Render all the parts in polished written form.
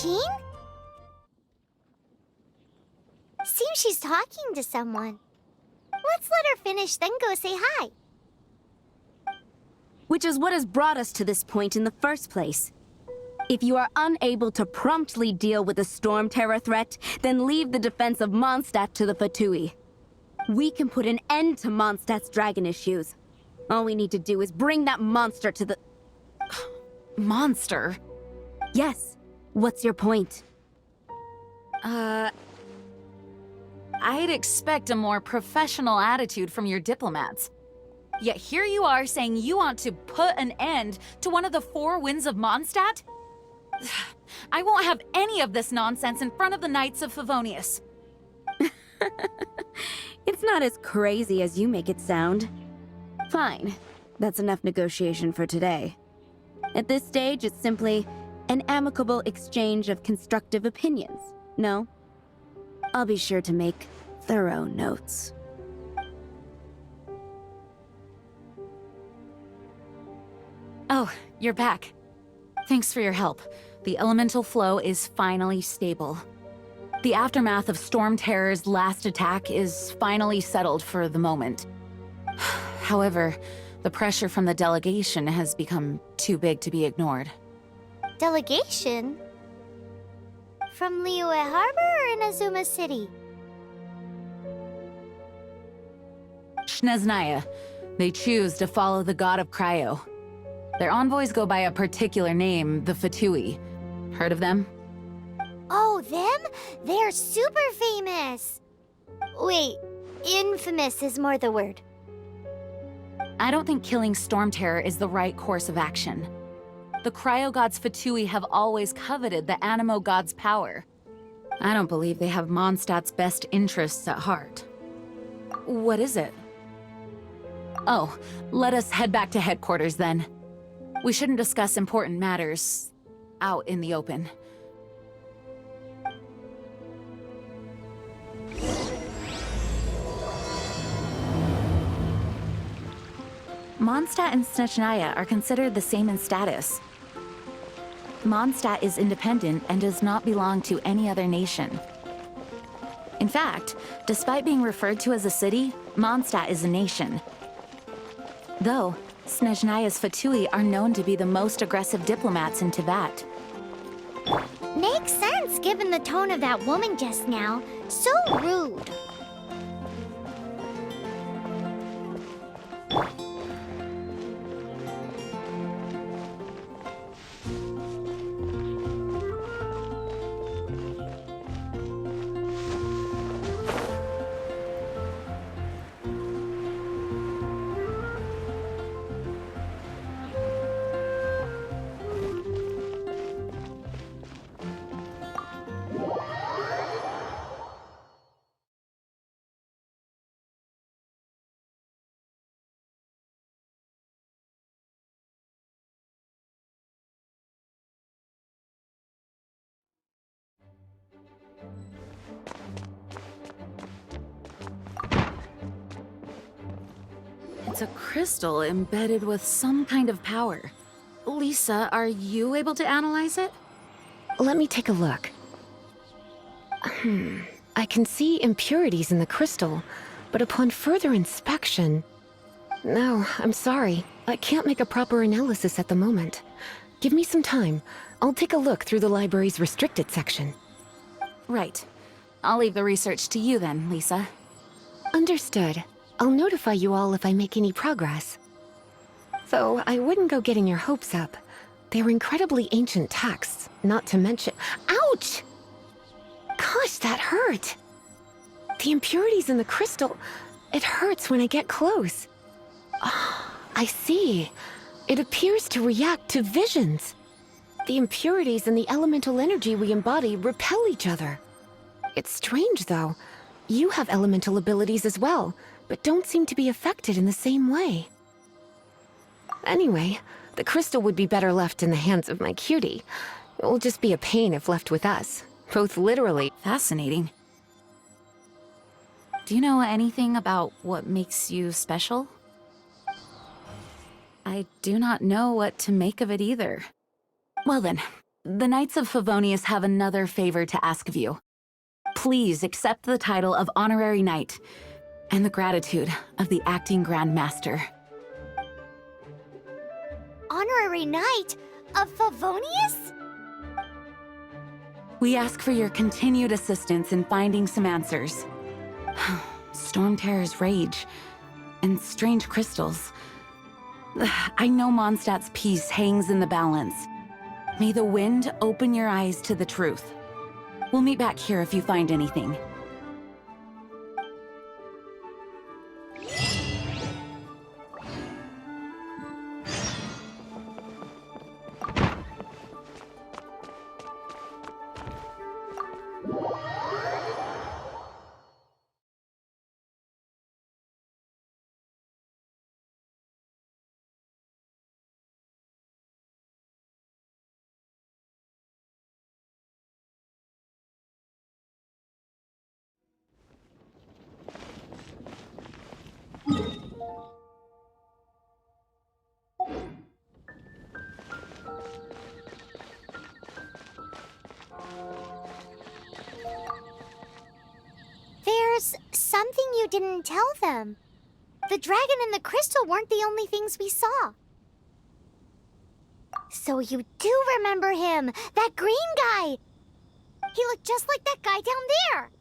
13? Seems she's talking to someone. Let's let her finish, then go say hi. Which is what has brought us to this point in the first place. If you are unable to promptly deal with the Storm Terror threat, then leave the defense of Mondstadt to the Fatui. We can put an end to Mondstadt's dragon issues. All we need to do is bring that monster to the... Monster? Yes. What's your point? I'd expect a more professional attitude from your diplomats. Yet here you are saying you want to put an end to one of the four winds of Mondstadt? I won't have any of this nonsense in front of the Knights of Favonius. It's not as crazy as you make it sound. Fine. That's enough negotiation for today. At this stage, it's simply an amicable exchange of constructive opinions, no? I'll be sure to make thorough notes. Oh, you're back. Thanks for your help. The elemental flow is finally stable. The aftermath of Storm Terror's last attack is finally settled for the moment. However, the pressure from the delegation has become too big to be ignored. Delegation? From Liyue Harbor or Inazuma City? Snezhnaya. They choose to follow the god of Cryo. Their envoys go by a particular name, the Fatui. Heard of them? Oh, them? They're super famous! Wait, infamous is more the word. I don't think killing Storm Terror is the right course of action. The Cryo God's Fatui have always coveted the Animo God's power. I don't believe they have Mondstadt's best interests at heart. What is it? Oh, let us head back to headquarters then. We shouldn't discuss important matters out in the open. Mondstadt and Snezhnaya are considered the same in status. Mondstadt is independent and does not belong to any other nation. In fact, despite being referred to as a city, Mondstadt is a nation. Though, Snezhnaya's Fatui are known to be the most aggressive diplomats in Teyvat. Makes sense given the tone of that woman just now. So rude. It's a crystal embedded with some kind of power. Lisa, are you able to analyze it? Let me take a look. I can see impurities in the crystal, but upon further inspection... No, I'm sorry. I can't make a proper analysis at the moment. Give me some time. I'll take a look through the library's restricted section. Right. I'll leave the research to you then, Lisa. Understood. I'll notify you all if I make any progress. Though, I wouldn't go getting your hopes up. They're incredibly ancient texts, not to mention— Ouch! Gosh, that hurt! The impurities in the crystal— it hurts when I get close. Ah, I see. It appears to react to visions. The impurities and the elemental energy we embody repel each other. It's strange, though. You have elemental abilities as well, but don't seem to be affected in the same way. Anyway, the crystal would be better left in the hands of my cutie. It will just be a pain if left with us, both literally— Fascinating. Do you know anything about what makes you special? I do not know what to make of it either. Well then, The Knights of Favonius have another favor to ask of you. Please accept the title of Honorary Knight and the gratitude of the Acting Grand Master. Honorary Knight of Favonius? We ask for your continued assistance in finding some answers. Storm Terror's rage and strange crystals. I know Mondstadt's peace hangs in the balance. May the wind open your eyes to the truth. We'll meet back here if you find anything. There's something you didn't tell them. The dragon and the crystal weren't the only things we saw. So you do remember him, that green guy. He looked just like that guy down there.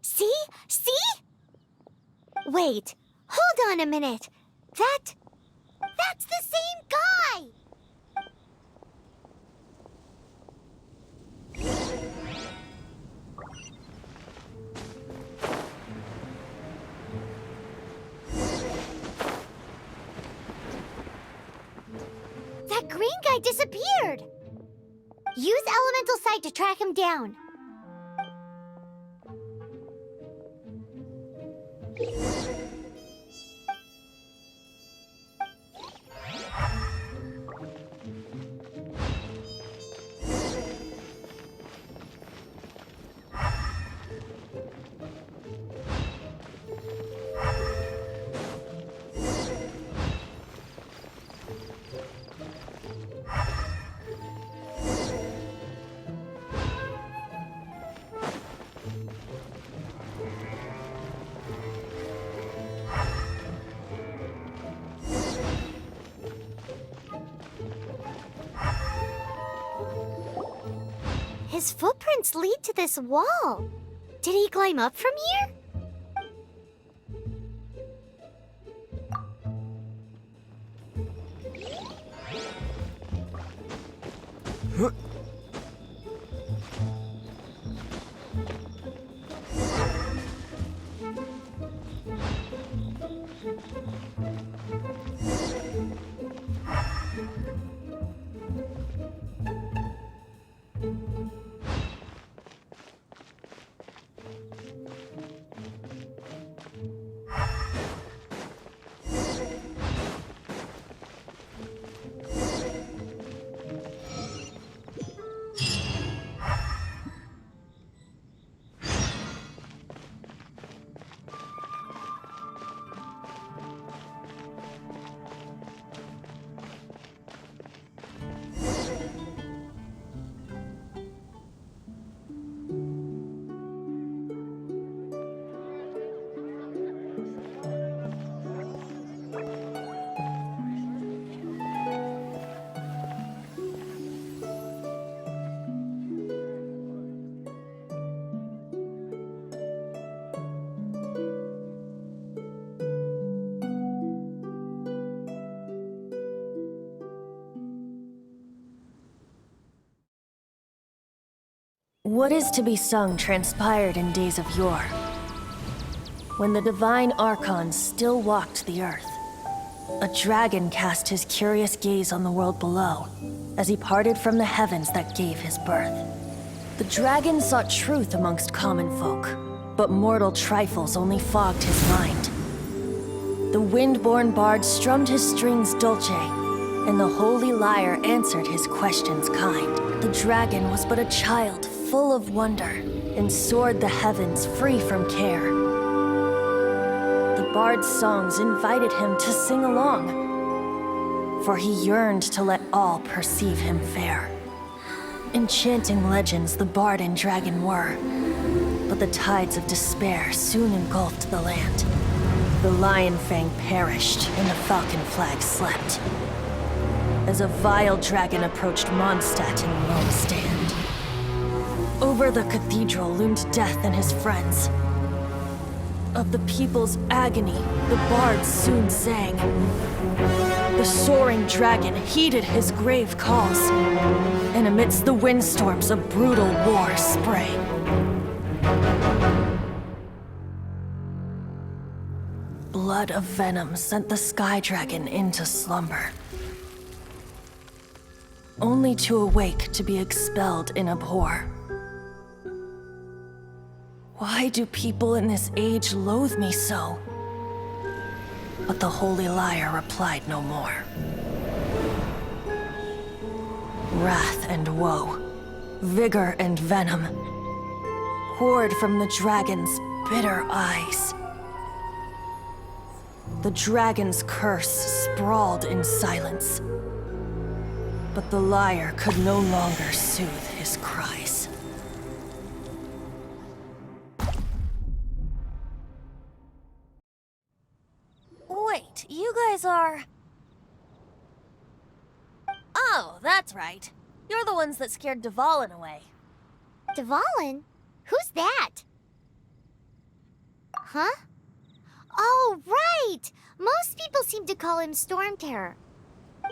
See? See? Wait, hold on a minute. That's the same guy! That green guy disappeared! Use Elemental Sight to track him down. His footprints lead to this wall. Did he climb up from here? What is to be sung transpired in days of yore, when the divine archons still walked the earth. A dragon cast his curious gaze on the world below, as he parted from the heavens that gave his birth. The dragon sought truth amongst common folk, but mortal trifles only fogged his mind. The wind-born bard strummed his strings dulce, and the holy lyre answered his questions kind. The dragon was but a child, full of wonder, and soared the heavens free from care. bard's songs invited him to sing along, for he yearned to let all perceive him fair. Enchanting legends the bard and dragon were, but the tides of despair soon engulfed the land. The Lion Fang perished and the Falcon Flag slept, as a vile dragon approached Mondstadt in lone stand. Over the cathedral loomed Death and his friends. Of the people's agony, the bards soon sang. The soaring dragon heeded his grave calls, and amidst the windstorms a brutal war sprang. Blood of venom sent the sky dragon into slumber, only to awake to be expelled in abhor. Why do people in this age loathe me so? But the holy liar replied no more. Wrath and woe, vigor and venom, poured from the dragon's bitter eyes. The dragon's curse sprawled in silence, but the liar could no longer soothe his cries. Wait, you guys are... Oh, that's right. You're the ones that scared Dvalin away. Dvalin? Who's that? Huh? Oh, right! Most people seem to call him Storm Terror.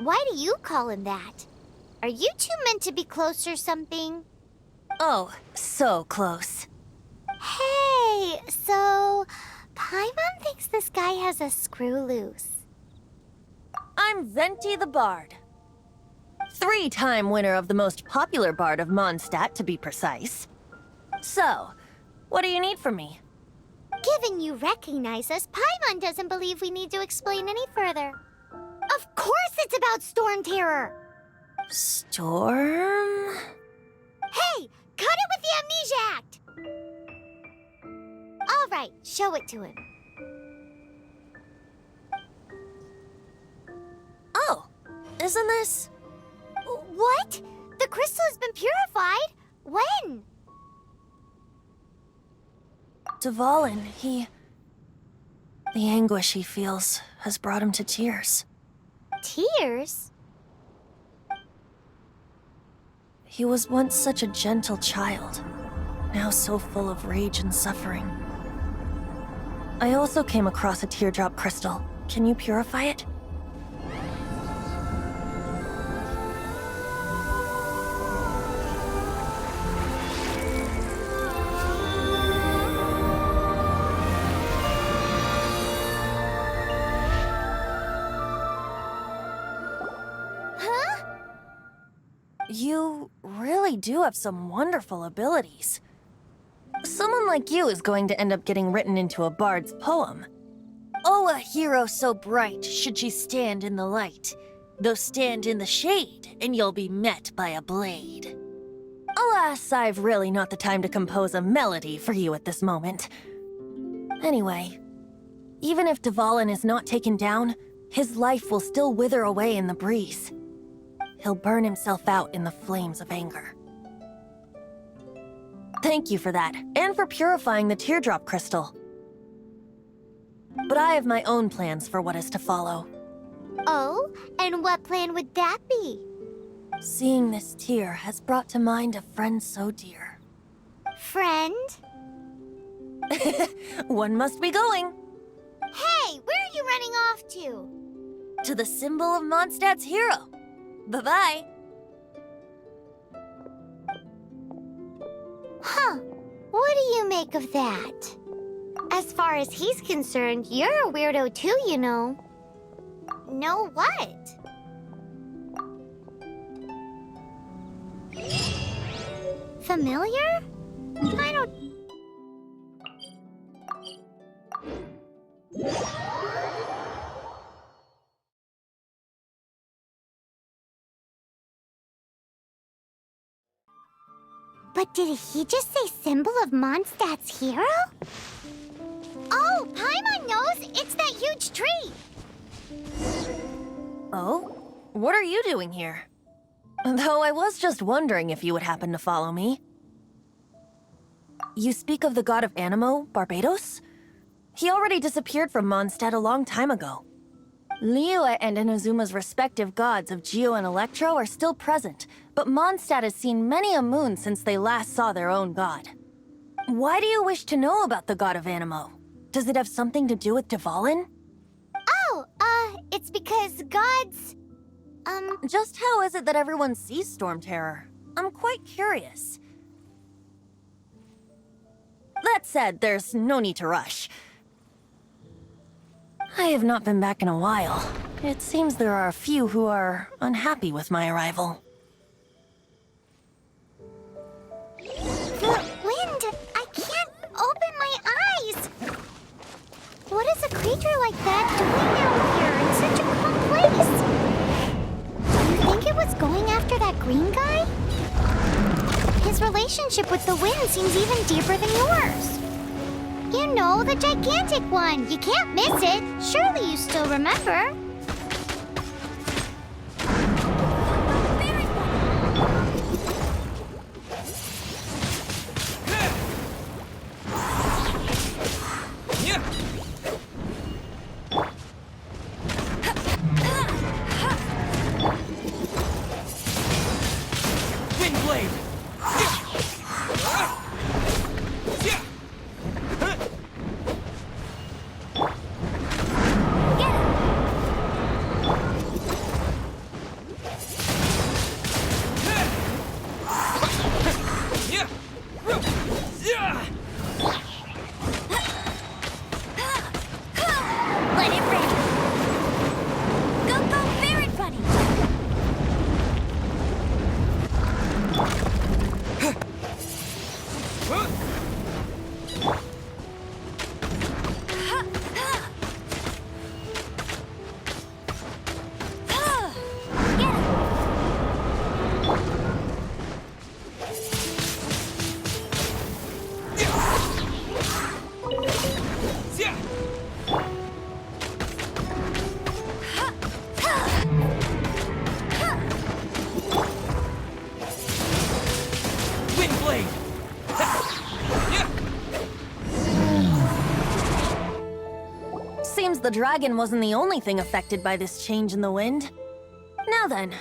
Why do you call him that? Are you two meant to be close or something? Oh, so close. Hey, so... Paimon thinks this guy has a screw loose. I'm Venti the Bard. 3-time winner of the most popular bard of Mondstadt, to be precise. So, what do you need from me? Given you recognize us, Paimon doesn't believe we need to explain any further. Of course it's about Storm Terror! Storm? Hey! Cut it with the Amnesia Act! All right, show it to him. Oh, isn't this... What? The crystal has been purified? When? Dvalin, the anguish he feels has brought him to tears. Tears? He was once such a gentle child, now so full of rage and suffering. I also came across a teardrop crystal. Can you purify it? Huh? You really do have some wonderful abilities. Someone like you is going to end up getting written into a bard's poem. Oh, a hero so bright, should she stand in the light. Though stand in the shade, and you'll be met by a blade. Alas, I've really not the time to compose a melody for you at this moment. Anyway, even if Dvalin is not taken down, his life will still wither away in the breeze. He'll burn himself out in the flames of anger. Thank you for that, and for purifying the teardrop crystal. But I have my own plans for what is to follow. Oh, and what plan would that be? Seeing this tear has brought to mind a friend so dear. Friend? One must be going. Hey, where are you running off to? To the symbol of Mondstadt's hero. Bye-bye. Huh. What do you make of that? As far as he's concerned, you're a weirdo too, you know. Know what? Familiar? I don't... But did he just say symbol of Mondstadt's hero? Oh, Paimon knows! It's that huge tree! Oh? What are you doing here? Though I was just wondering if you would happen to follow me. You speak of the god of Animo, Barbados? He already disappeared from Mondstadt a long time ago. Liyue and Inazuma's respective gods of Geo and Electro are still present, but Mondstadt has seen many a moon since they last saw their own god. Why do you wish to know about the god of Animo? Does it have something to do with Dvalin? Oh, it's because gods... Just how is it that everyone sees Storm Terror? I'm quite curious. That said, there's no need to rush. I have not been back in a while. It seems there are a few who are unhappy with my arrival. The wind! I can't open my eyes! What is a creature like that doing out here in such a calm place? Do you think it was going after that green guy? His relationship with the wind seems even deeper than yours. You know, the gigantic one. You can't miss it. Surely you still remember. Let it rip! Go, Barret Buddy! Seems the dragon wasn't the only thing affected by this change in the wind. Now then,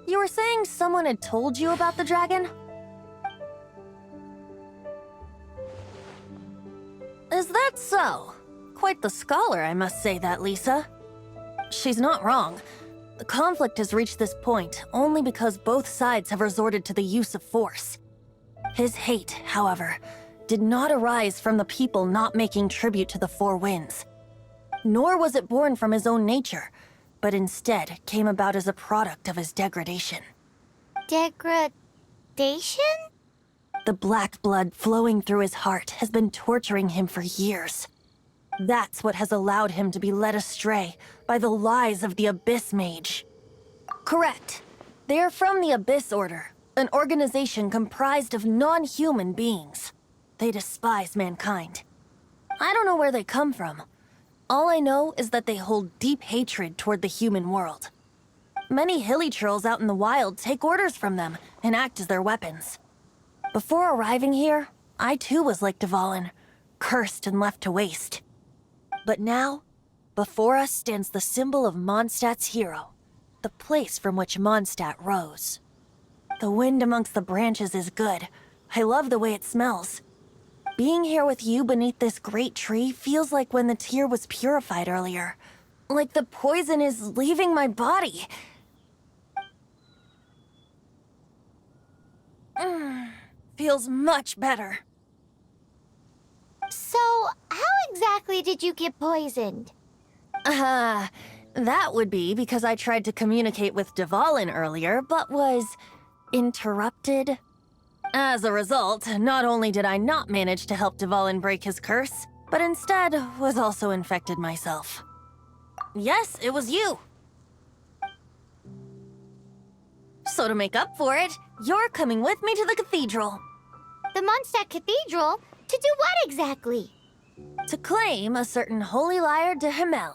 you were saying someone had told you about the dragon? Is that so? Quite the scholar, I must say that, Lisa. She's not wrong. The conflict has reached this point only because both sides have resorted to the use of force. His hate, however, did not arise from the people not making tribute to the Four Winds. Nor was it born from his own nature, but instead came about as a product of his degradation. Degradation? The black blood flowing through his heart has been torturing him for years. That's what has allowed him to be led astray by the lies of the Abyss Mage. Correct. They are from the Abyss Order, an organization comprised of non-human beings. They despise mankind. I don't know where they come from. All I know is that they hold deep hatred toward the human world. Many hilly trolls out in the wild take orders from them and act as their weapons. Before arriving here, I too was like Dvalin, cursed and left to waste. But now, before us stands the symbol of Mondstadt's hero, the place from which Mondstadt rose. The wind amongst the branches is good. I love the way it smells. Being here with you beneath this great tree feels like when the tear was purified earlier. Like the poison is leaving my body. Feels much better. So, how exactly did you get poisoned? That would be because I tried to communicate with Dvalin earlier, but was interrupted. As a result, not only did I not manage to help Dvalin break his curse, but instead was also infected myself. Yes, it was you. So to make up for it, you're coming with me to the cathedral. The Mondstadt Cathedral? To do what exactly? to claim a certain holy lyre de Himmel.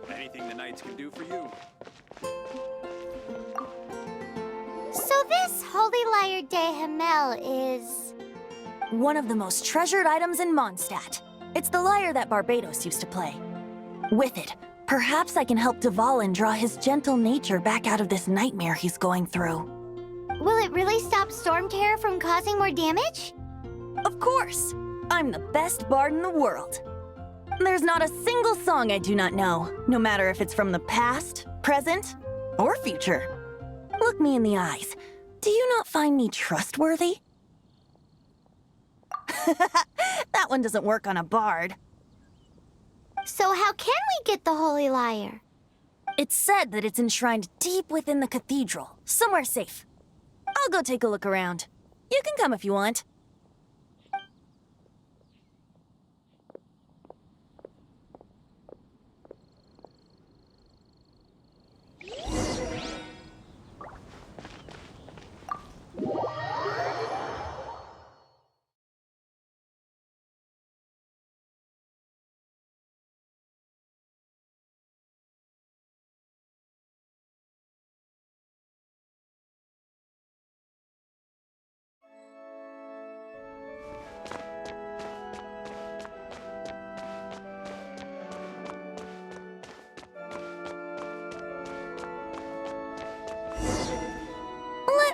Anything the Knights can do for you. So this holy lyre de Himmel is... One of the most treasured items in Mondstadt. It's the lyre that Barbados used to play. With it, perhaps I can help Dvalin draw his gentle nature back out of this nightmare he's going through. Will it really stop Storm Terror from causing more damage? Of course! I'm the best bard in the world. There's not a single song I do not know, no matter if it's from the past, present, or future. Look me in the eyes. Do you not find me trustworthy? That one doesn't work on a bard. So how can we get the holy lyre? It's said that it's enshrined deep within the cathedral, somewhere safe. I'll go take a look around. You can come if you want.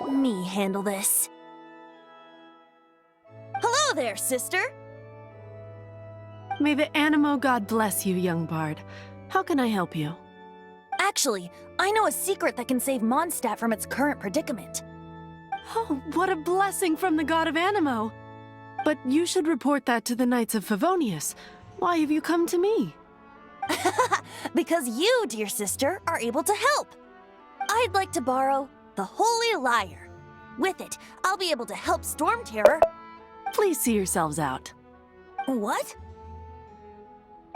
Let me handle this. Hello there, sister! May the Animo God bless you, young bard. How can I help you? Actually, I know a secret that can save Mondstadt from its current predicament. Oh, what a blessing from the god of Animo! But you should report that to the Knights of Favonius. Why have you come to me? Because you, dear sister, are able to help. I'd like to borrow the Holy Lyre. With it, I'll be able to help Storm Terror. Please see yourselves out. What?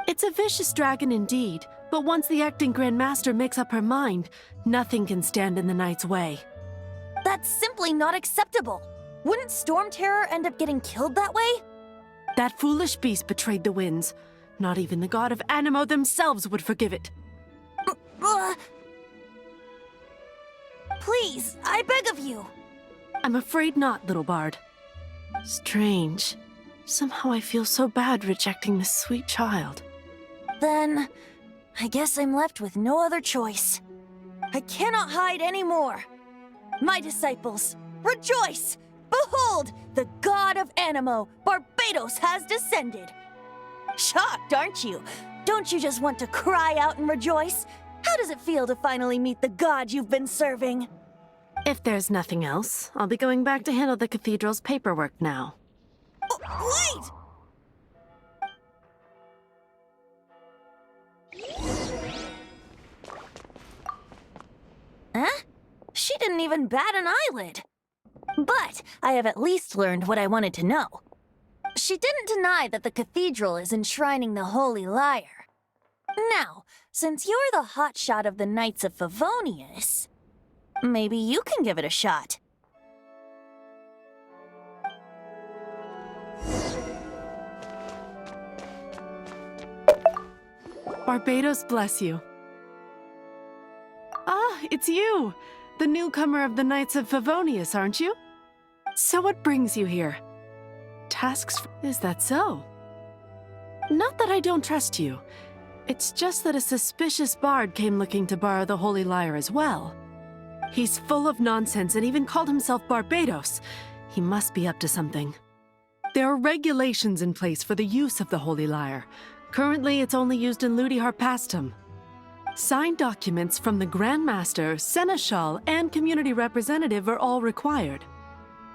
It's a vicious dragon indeed, but once the acting Grand Master makes up her mind, nothing can stand in the Knight's way. That's simply not acceptable. Wouldn't Storm Terror end up getting killed that way? That foolish beast betrayed the winds. Not even the god of Animo themselves would forgive it. Please, I beg of you. I'm afraid not, little bard. Strange. Somehow I feel so bad rejecting this sweet child. Then, I guess I'm left with no other choice. I cannot hide anymore. My disciples, rejoice! Behold, the god of Animo, Barbados, has descended. Shocked, aren't you? Don't you just want to cry out and rejoice? How does it feel to finally meet the god you've been serving? If there's nothing else, I'll be going back to handle the cathedral's paperwork now. Oh, wait! Huh? She didn't even bat an eyelid. But I have at least learned what I wanted to know. She didn't deny that the cathedral is enshrining the Holy Lyre. Now, since you're the hotshot of the Knights of Favonius, maybe you can give it a shot. Barbados bless you. Ah, it's you! The newcomer of the Knights of Favonius, aren't you? So what brings you here? Tasks? Is that so? Not that I don't trust you. It's just that a suspicious bard came looking to borrow the Holy Lyre as well. He's full of nonsense and even called himself Barbados. He must be up to something. There are regulations in place for the use of the Holy Lyre. Currently, it's only used in Ludi Harpastum. Signed documents from the Grand Master, Seneschal, and Community Representative are all required.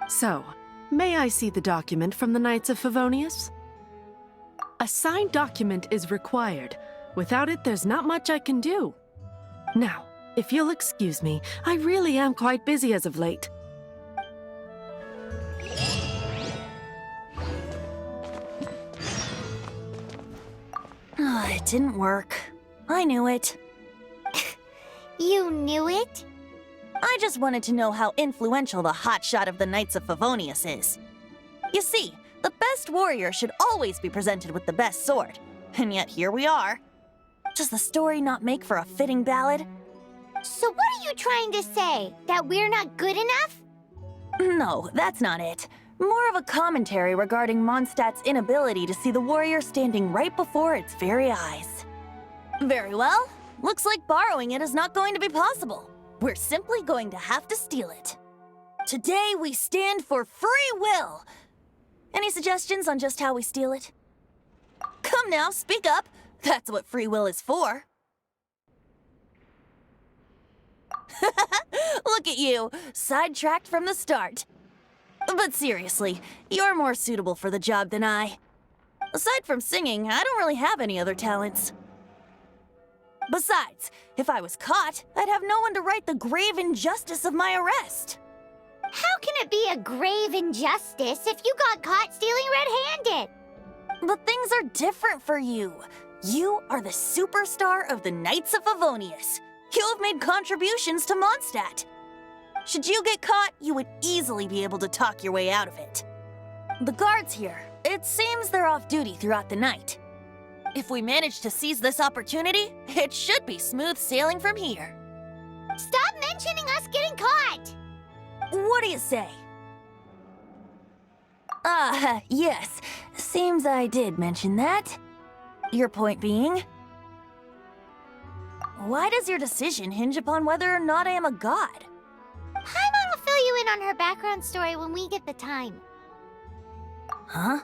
So, may I see the document from the Knights of Favonius? A signed document is required. Without it, there's not much I can do. Now, if you'll excuse me, I really am quite busy as of late. It didn't work. I knew it. You knew it? I just wanted to know how influential the hotshot of the Knights of Favonius is. You see, the best warrior should always be presented with the best sword. And yet here we are. Does the story not make for a fitting ballad? So what are you trying to say? That we're not good enough? No, that's not it. More of a commentary regarding Mondstadt's inability to see the warrior standing right before its very eyes. Very well. Looks like borrowing it is not going to be possible. We're simply going to have to steal it. Today we stand for free will. Any suggestions on just how we steal it? Come now, speak up. That's what free will is for. Look at you, sidetracked from the start. But seriously, you're more suitable for the job than I. Aside from singing, I don't really have any other talents. Besides, if I was caught, I'd have no one to right the grave injustice of my arrest. How can it be a grave injustice if you got caught stealing red-handed? But things are different for you. You are the superstar of the Knights of Favonius. You have made contributions to Mondstadt. Should you get caught, you would easily be able to talk your way out of it. The guards here, it seems they're off duty throughout the night. If we manage to seize this opportunity, it should be smooth sailing from here. Stop mentioning us getting caught! What do you say? Yes. Seems I did mention that. Your point being? Why does your decision hinge upon whether or not I am a god? Paimon will fill you in on her background story when we get the time. Huh?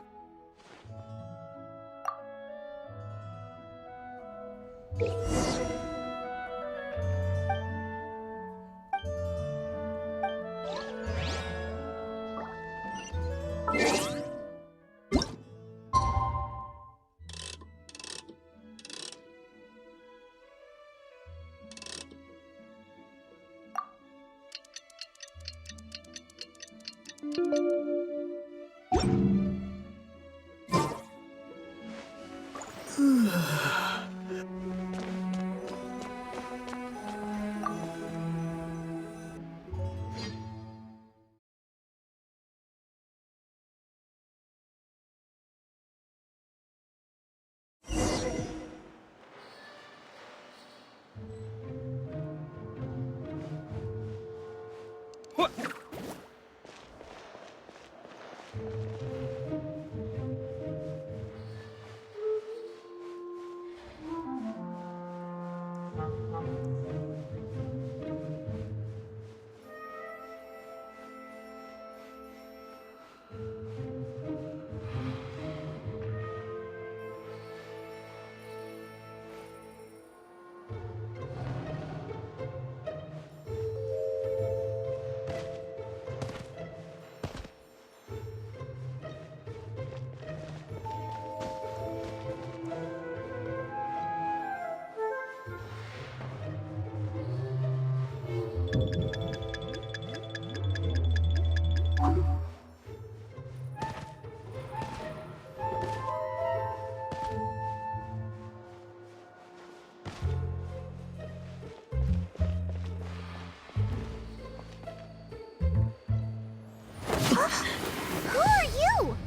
Who are you?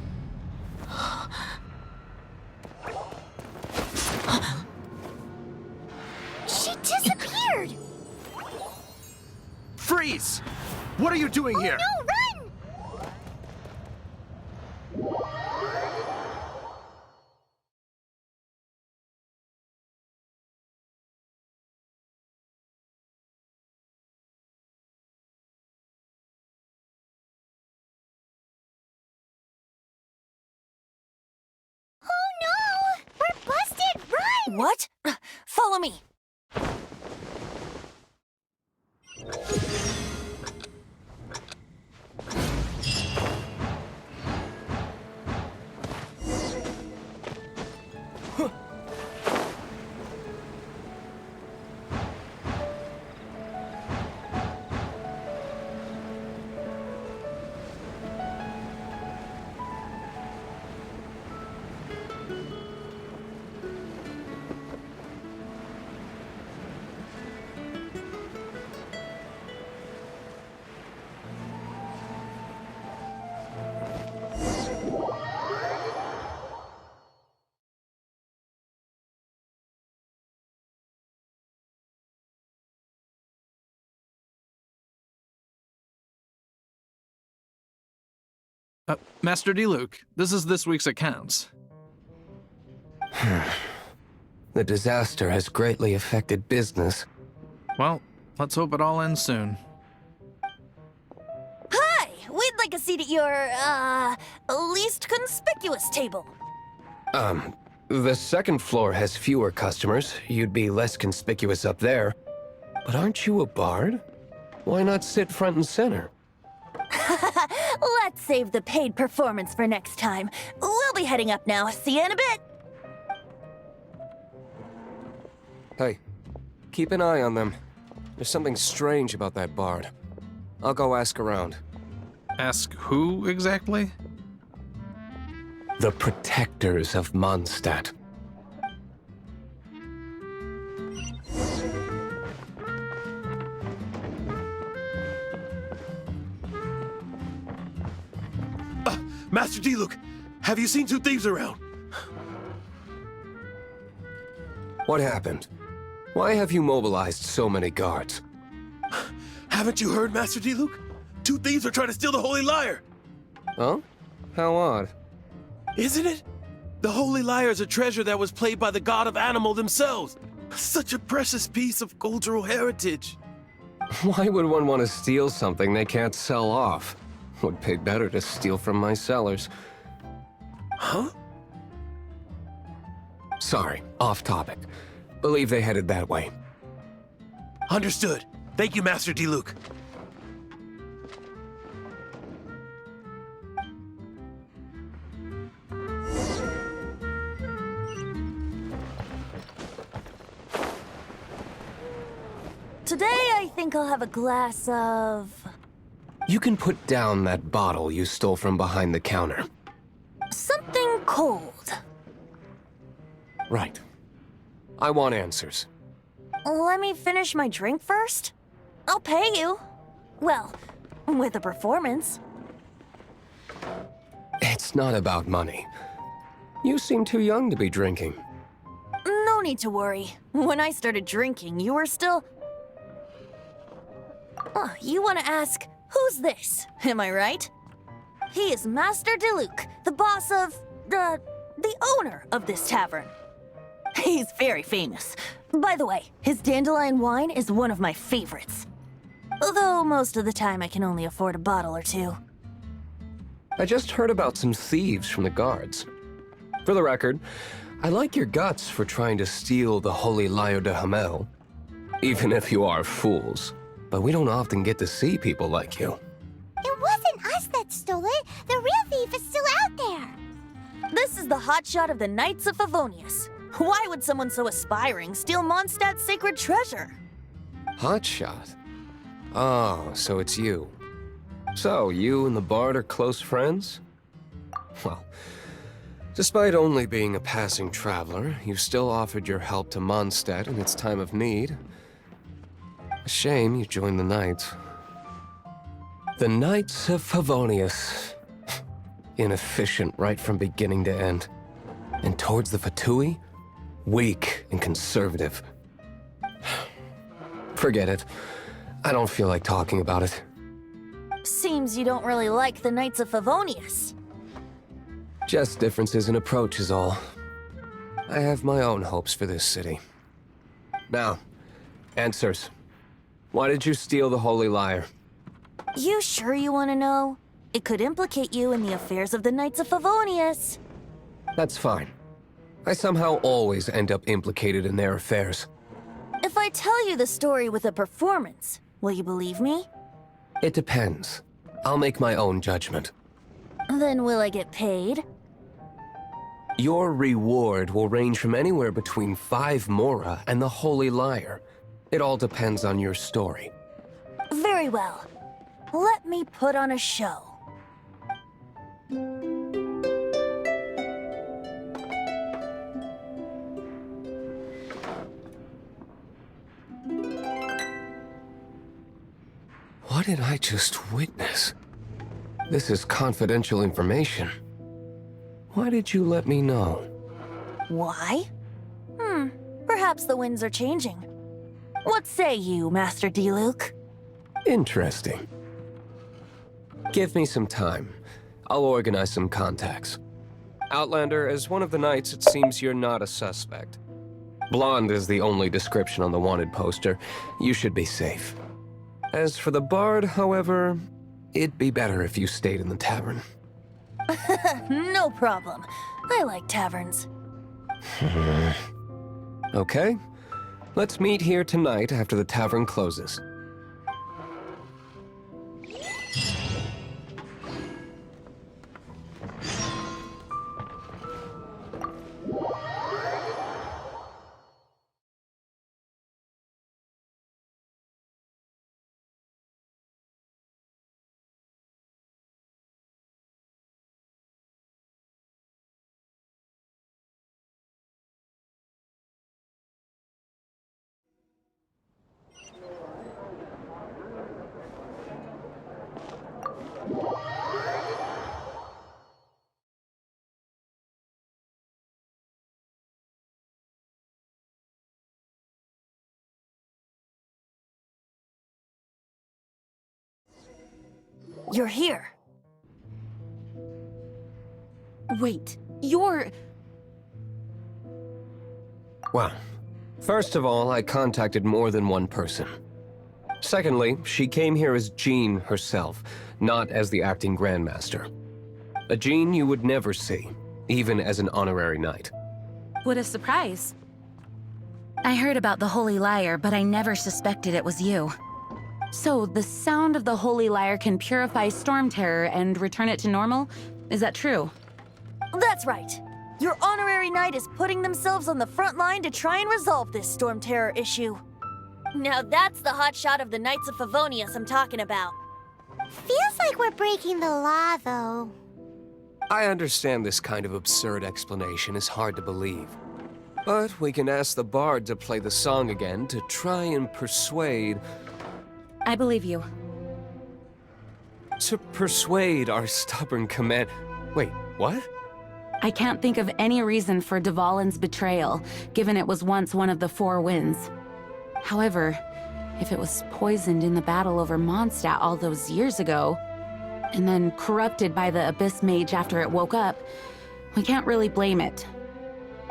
She disappeared! Freeze! What are you doing here? No, run! Oh no! We're busted! Run! What? Follow me. Master Diluc, this is this week's accounts. The disaster has greatly affected business. Well, let's hope it all ends soon. Hi! We'd like a seat at your, least conspicuous table. The second floor has fewer customers. You'd be less conspicuous up there. But aren't you a bard? Why not sit front and center? Let's save the paid performance for next time. We'll be heading up now. See you in a bit. Hey, keep an eye on them. There's something strange about that bard. I'll go ask around. Ask who exactly? The protectors of Mondstadt. Master Diluc, have you seen two thieves around? What happened? Why have you mobilized so many guards? Haven't you heard, Master Diluc? Two thieves are trying to steal the Holy Lyre! Huh? How odd. Isn't it? The Holy Lyre is a treasure that was played by the god of animal themselves. Such a precious piece of cultural heritage. Why would one want to steal something they can't sell off? Would pay better to steal from my sellers. Huh? Sorry, off topic. Believe they headed that way. Understood. Thank you, Master Diluc. Today, I think I'll have a glass of... You can put down that bottle you stole from behind the counter. something cold. Right. I want answers. Let me finish my drink first. I'll pay you. Well, with a performance. It's not about money. You seem too young to be drinking. No need to worry. When I started drinking, you were still... Oh, you want to ask, who's this? Am I right? He is Master Diluc, the boss of... the owner of this tavern. He's very famous. By the way, his dandelion wine is one of my favorites. Although most of the time I can only afford a bottle or two. I just heard about some thieves from the guards. For the record, I like your guts for trying to steal the Holy Lyre de Hamel. Even if you are fools. But we don't often get to see people like you. It wasn't us that stole it. The real thief is still out there. This is the hotshot of the Knights of Favonius. Why would someone so aspiring steal Mondstadt's sacred treasure? Hotshot? Oh, so it's you. So, you and the Bard are close friends? Well, despite only being a passing traveler, you still offered your help to Mondstadt in its time of need. A shame you joined the Knights. The Knights of Favonius. Inefficient right from beginning to end. And towards the Fatui, weak and conservative. Forget it. I don't feel like talking about it. Seems you don't really like the Knights of Favonius. Just differences in approach is all. I have my own hopes for this city. Now, answers. Why did you steal the Holy Lyre? You sure you want to know? It could implicate you in the affairs of the Knights of Favonius. That's fine. I somehow always end up implicated in their affairs. If I tell you the story with a performance, Will you believe me? It depends. I'll make my own judgment. Then will I get paid? Your reward will range from anywhere between 5 Mora and the Holy Liar. It all depends on your story. Very well. Let me put on a show. What did I just witness? This is confidential information. Why did you let me know? Why? Perhaps the winds are changing. What say you, Master Diluc? Interesting. Give me some time. I'll organize some contacts. Outlander, as one of the knights, it seems you're not a suspect. Blonde is the only description on the wanted poster. You should be safe. As for the bard, however, it'd be better if you stayed in the tavern. No problem. I like taverns. Okay. Let's meet here tonight after the tavern closes. You're here. Wait, you're... Well, first of all, I contacted more than one person. Secondly, she came here as Jean herself, not as the acting Grandmaster. A Jean you would never see, even as an honorary knight. What a surprise. I heard about the Holy Liar, but I never suspected it was you. So, the sound of the Holy Liar can purify Storm Terror and return it to normal? Is that true? That's right. Your honorary knight is putting themselves on the front line to try and resolve this Storm Terror issue. Now that's the hotshot of the Knights of Favonius I'm talking about. Feels like we're breaking the law, though. I understand this kind of absurd explanation is hard to believe. But we can ask the bard to play the song again to try and persuade... I believe you. To persuade our stubborn command... Wait, what? I can't think of any reason for Dvalin's betrayal, given it was once one of the Four Winds. However, if it was poisoned in the battle over Mondstadt all those years ago, and then corrupted by the Abyss Mage after it woke up, we can't really blame it.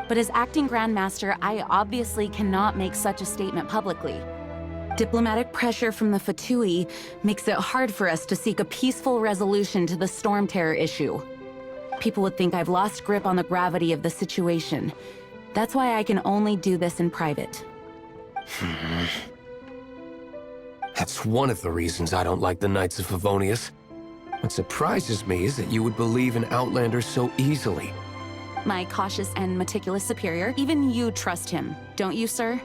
But as acting Grandmaster, I obviously cannot make such a statement publicly. Diplomatic pressure from the Fatui makes it hard for us to seek a peaceful resolution to the Storm Terror issue. People would think I've lost grip on the gravity of the situation. That's why I can only do this in private. That's one of the reasons I don't like the Knights of Favonius. What surprises me is that you would believe in Outlander so easily. My cautious and meticulous superior, even you trust him, don't you, sir?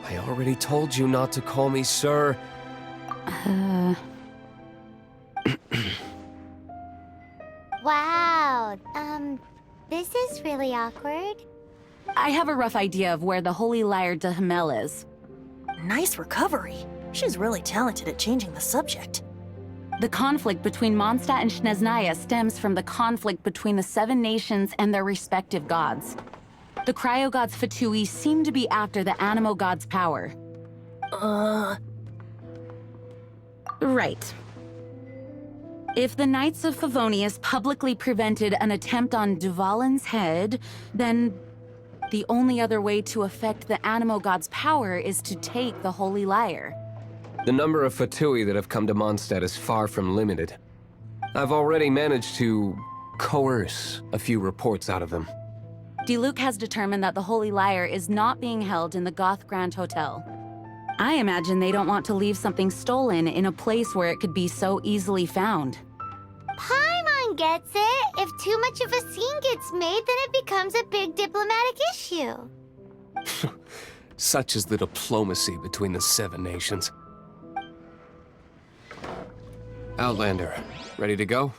I already told you not to call me sir. Wow, this is really awkward. I have a rough idea of where the Holy Liar de Hamel is. Nice recovery. She's really talented at changing the subject. The conflict between Mondstadt and Snezhnaya stems from the conflict between the Seven Nations and their respective gods. The cryo-gods Fatui seem to be after the Animo god's power. Right. If the Knights of Favonius publicly prevented an attempt on Dvalin's head, then the only other way to affect the Animo god's power is to take the Holy Liar. The number of Fatui that have come to Mondstadt is far from limited. I've already managed to coerce a few reports out of them. Diluc has determined that the Holy Liar is not being held in the Goth Grand Hotel. I imagine they don't want to leave something stolen in a place where it could be so easily found. Paimon gets it. If too much of a scene gets made, then it becomes a big diplomatic issue. Such is the diplomacy between the 7 nations. Outlander, ready to go?